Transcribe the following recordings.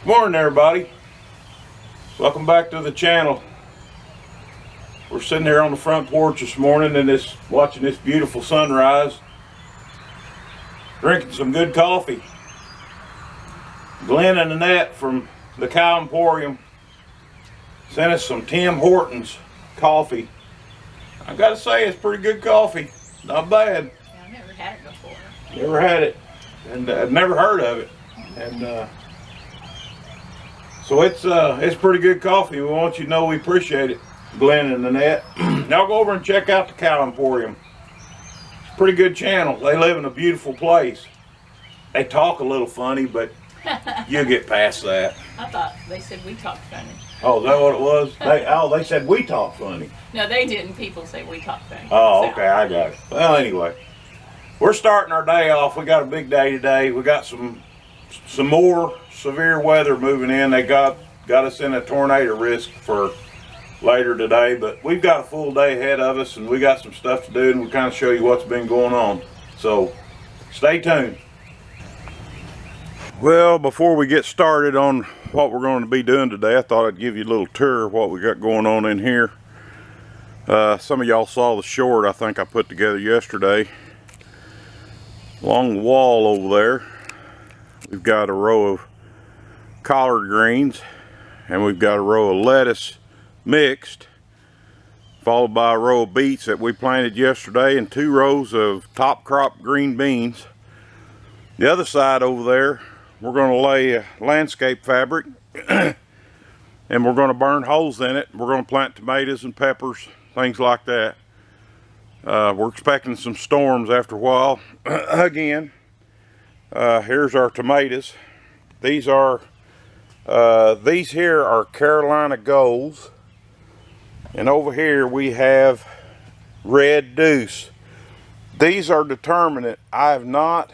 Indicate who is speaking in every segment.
Speaker 1: Morning everybody, welcome back to the channel. We're sitting here on the front porch this morning and watching this beautiful sunrise, drinking some good coffee. Glenn and Annette from the Cow Emporium sent us some Tim Hortons coffee. I gotta say, it's pretty good coffee, not bad.
Speaker 2: Yeah, I've never had it before.
Speaker 1: Never had it, and I've never heard of it, and so it's pretty good coffee. We want you to know we appreciate it, Glenn and Annette. Y'all go over and check out the Cow Emporium. It's a pretty good channel. They live in a beautiful place. They talk a little funny, but you'll get past that.
Speaker 2: I thought they said we talk funny.
Speaker 1: Oh, is that what it was? They said we talk funny.
Speaker 2: No, they didn't. People say we talk funny.
Speaker 1: Oh, okay, I got it. Well, anyway, we're starting our day off. We got a big day today. We got some more severe weather moving in. They got us in a tornado risk for later today, but we've got a full day ahead of us and we got some stuff to do, and we'll kind of show you what's been going on. So stay tuned. Well, before we get started on what we're going to be doing today, I thought I'd give you a little tour of what we got going on in here. Some of y'all saw the short I think I put together yesterday. Along the wall over there, we've got a row of collard greens, and we've got a row of lettuce mixed, followed by a row of beets that we planted yesterday, and 2 rows of top crop green beans. The other side over there, we're going to lay landscape fabric and we're going to burn holes in it. We're going to plant tomatoes and peppers, things like that. We're expecting some storms after a while. Again, here's our tomatoes. These here are Carolina Golds, and over here we have Red Deuce. These are determinate. I have not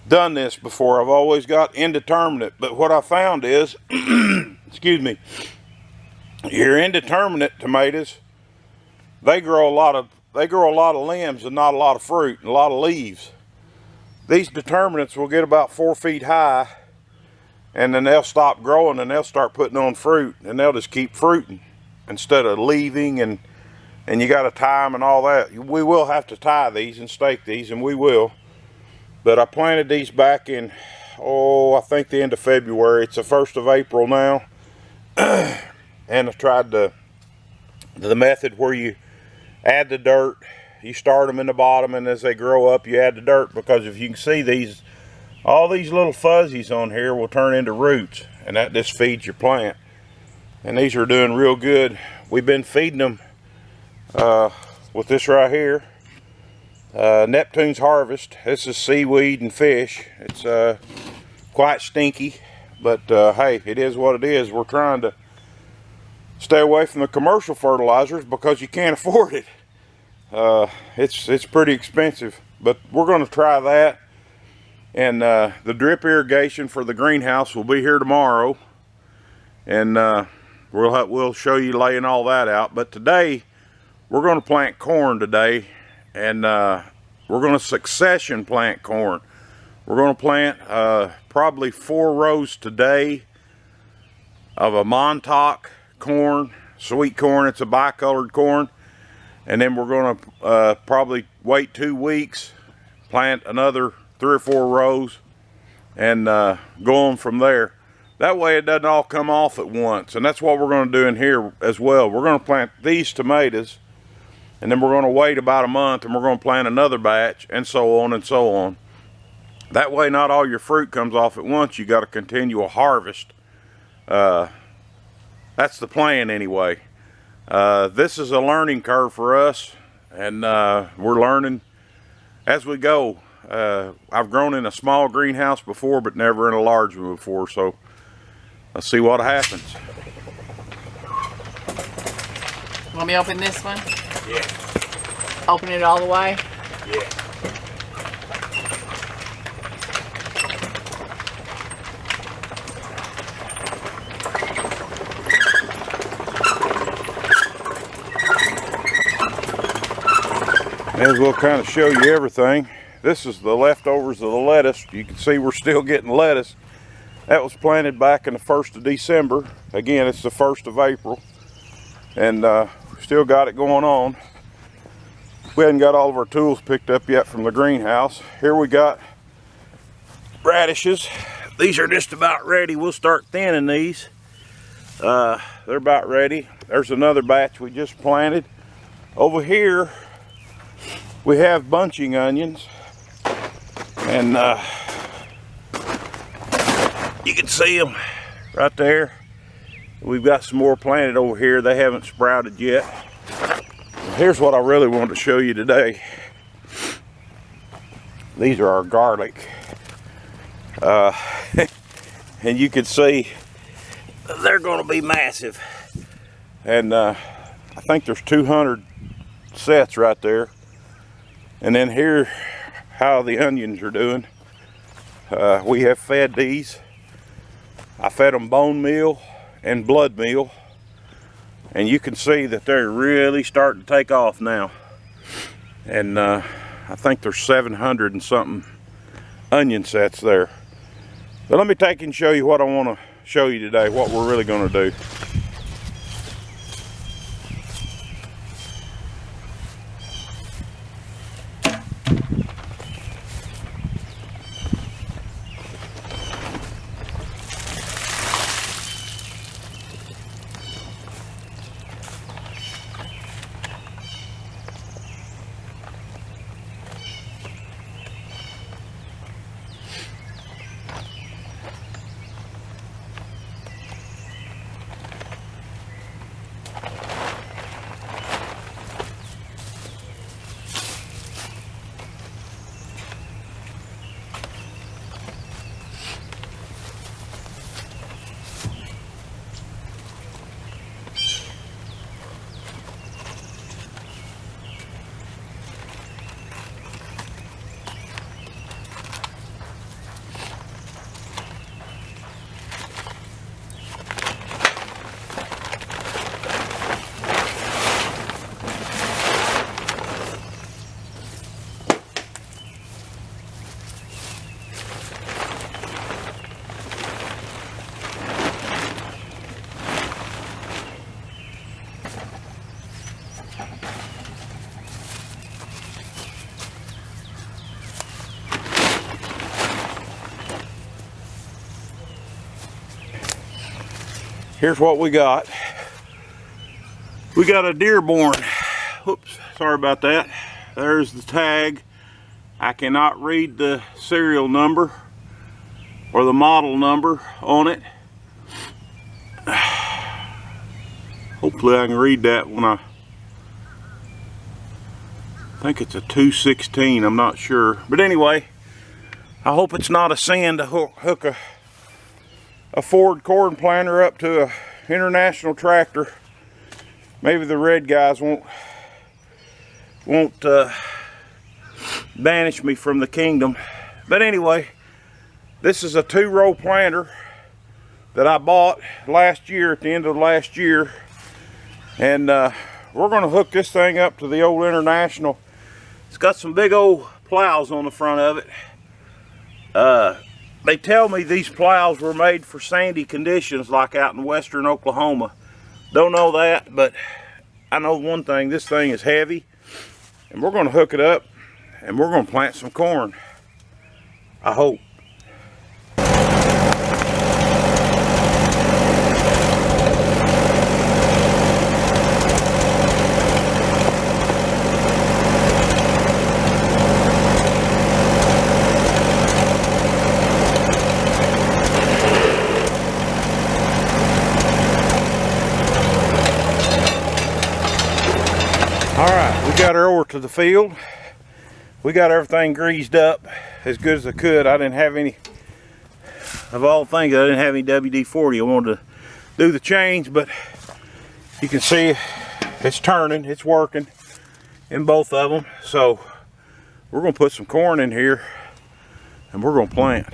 Speaker 1: done this before. I've always got indeterminate, but what I found is excuse me, your indeterminate tomatoes, they grow a lot of limbs and not a lot of fruit and a lot of leaves. These determinates will get about 4 feet high, and then they'll stop growing and they'll start putting on fruit, and they'll just keep fruiting instead of leaving, and you got to tie them and all that. We will have to tie these and stake these, and we will. But I planted these back in, I think the end of February. It's the 1st of April now. And I tried the method where you add the dirt. You start them in the bottom, and as they grow up, you add the dirt, because if you can see all these little fuzzies on here will turn into roots, and that just feeds your plant. And these are doing real good. We've been feeding them with this right here. Neptune's Harvest. This is seaweed and fish. It's quite stinky, but hey, it is what it is. We're trying to stay away from the commercial fertilizers because you can't afford it. It's pretty expensive, but we're going to try that. And the drip irrigation for the greenhouse will be here tomorrow, and we'll show you laying all that out. But today we're going to plant corn today, and we're going to succession plant corn. We're going to plant probably 4 rows today of a Montauk corn, sweet corn. It's a bicolored corn. And then we're going to probably wait 2 weeks, plant another 3 or 4 rows, and go on from there. That way it doesn't all come off at once. And that's what we're going to do in here as well. We're going to plant these tomatoes, and then we're going to wait about a month, and we're going to plant another batch, and so on and so on. That way not all your fruit comes off at once. You got a continual harvest. That's the plan anyway. This is a learning curve for us, and we're learning as we go. I've grown in a small greenhouse before, but never in a large one before, so let's see what happens.
Speaker 2: Want me to open this one?
Speaker 1: Yeah.
Speaker 2: Open it all the way?
Speaker 1: Yeah. As we'll kind of show you everything. this is the leftovers of the lettuce. You can see we're still getting lettuce. That was planted back in the 1st of December. Again, it's the 1st of April. And still got it going on. We hadn't got all of our tools picked up yet from the greenhouse. Here we got radishes. These are just about ready. We'll start thinning these. They're about ready. There's another batch we just planted. Over here, we have bunching onions. And you can see them right there. We've got some more planted over here. They haven't sprouted yet. Here's what I really wanted to show you today. These are our garlic. And you can see they're going to be massive. And I think there's 200 sets right there. And then here, how the onions are doing. We have fed these. I fed them bone meal and blood meal, and you can see that they're really starting to take off now. And I think there's 700 and something onion sets there. But let me take and show you what I want to show you today, what we're really going to do. Here's what we got. We got a Dearborn. Oops, sorry about that. There's the tag. I cannot read the serial number or the model number on it. Hopefully I can read that when I think it's a 216, I'm not sure. But anyway, I hope it's not a sin to hook a Ford corn planter up to a International tractor. Maybe the red guys won't banish me from the kingdom. But anyway, this is a 2-row planter that I bought last year, at the end of last year. And we're going to hook this thing up to the old International. It's got some big old plows on the front of it. They tell me these plows were made for sandy conditions like out in western Oklahoma. Don't know that, but I know one thing, this thing is heavy. And we're going to hook it up and we're going to plant some corn. I hope. Got her over to the field. We got everything greased up as good as I could. I didn't have any, of all things, I didn't have any WD-40. I wanted to do the change, but you can see it's turning, it's working in both of them. So we're going to put some corn in here and we're going to plant.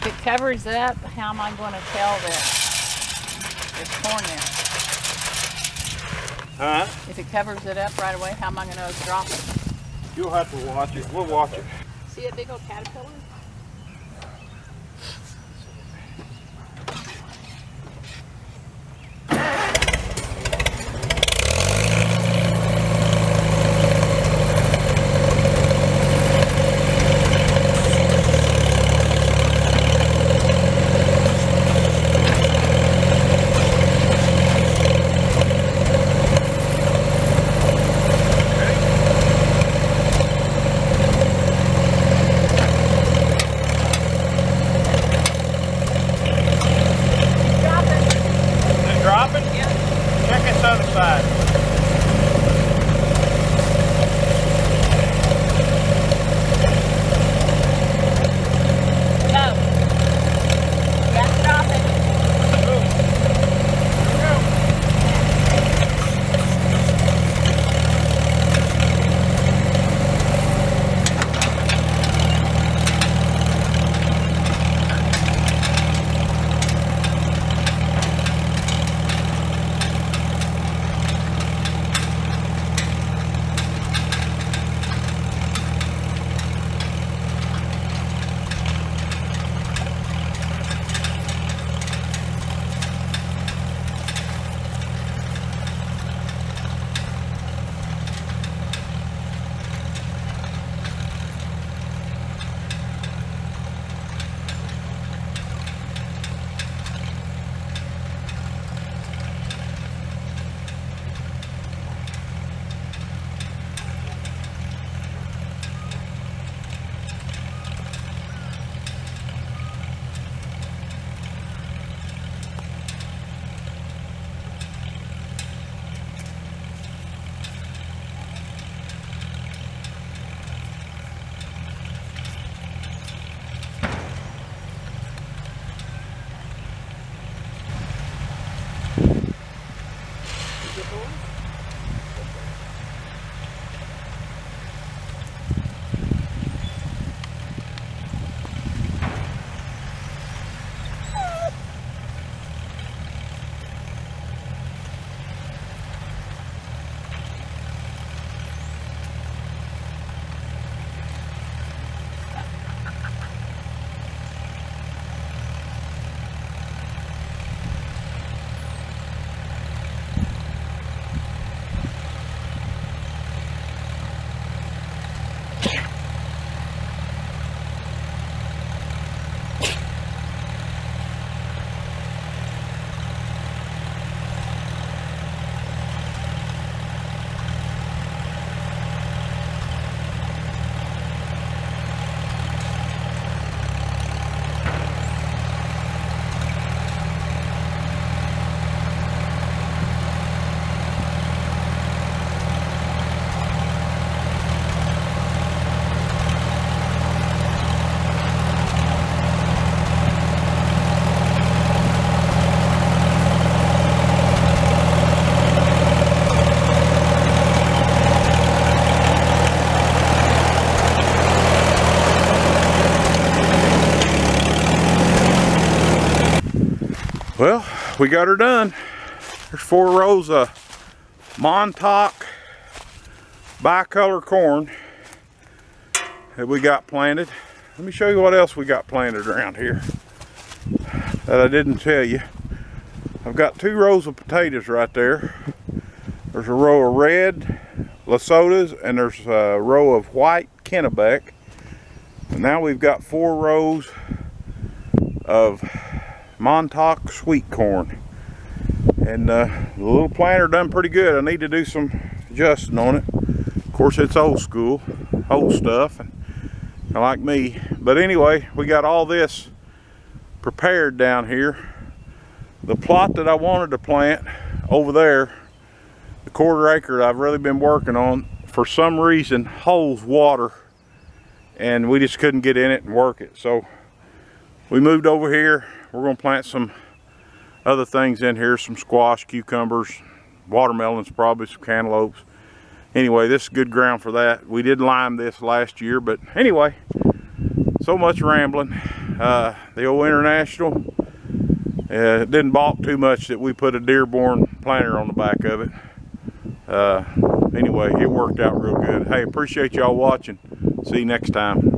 Speaker 2: If it covers up, how am I going to tell that there's corn there?
Speaker 1: Huh?
Speaker 2: If it covers it up right away, how am I going to drop it?
Speaker 1: You'll have to watch it. We'll watch it.
Speaker 2: See that big old caterpillar?
Speaker 1: Well, we got her done. There's 4 rows of Montauk bicolor corn that we got planted. Let me show you what else we got planted around here that I didn't tell you. I've got 2 rows of potatoes right there. There's a row of red Lesotas and there's a row of white Kennebec. And now we've got 4 rows of Montauk sweet corn. And the little planter done pretty good. I need to do some adjusting on it. Of course, it's old school, old stuff, and like me. But anyway, we got all this prepared down here. The plot that I wanted to plant over there, the 1/4 acre that I've really been working on, for some reason holds water, and we just couldn't get in it and work it. So we moved over here. We're going to plant some other things in here, some squash, cucumbers, watermelons, probably some cantaloupes. Anyway, this is good ground for that. We did lime this last year, but anyway, so much rambling. The old International, it didn't balk too much that we put a Dearborn planter on the back of it. Anyway, it worked out real good. Hey, appreciate y'all watching. See you next time.